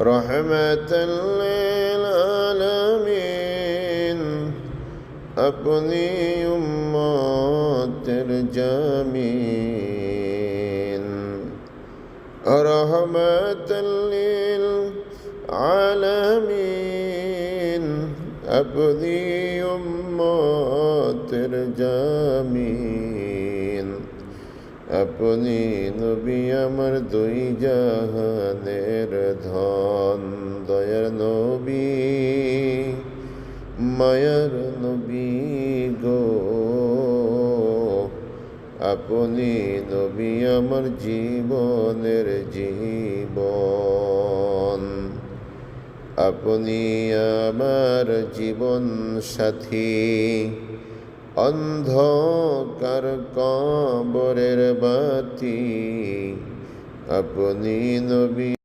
রহমাতাল লিল আলামিন আপনি উম্মতের জামিন রহমাতাল লিল আলামিন আপনি উম্মতের জামিন আপনি নবী আমার দুই জাহানের ধন দয়ার নবী মায়ার নবী গো আপনি নবী আমার জীবনের জীবন আপনি আমার জীবন সাথী অন্ধকার কবরের বাতি আপনি নবী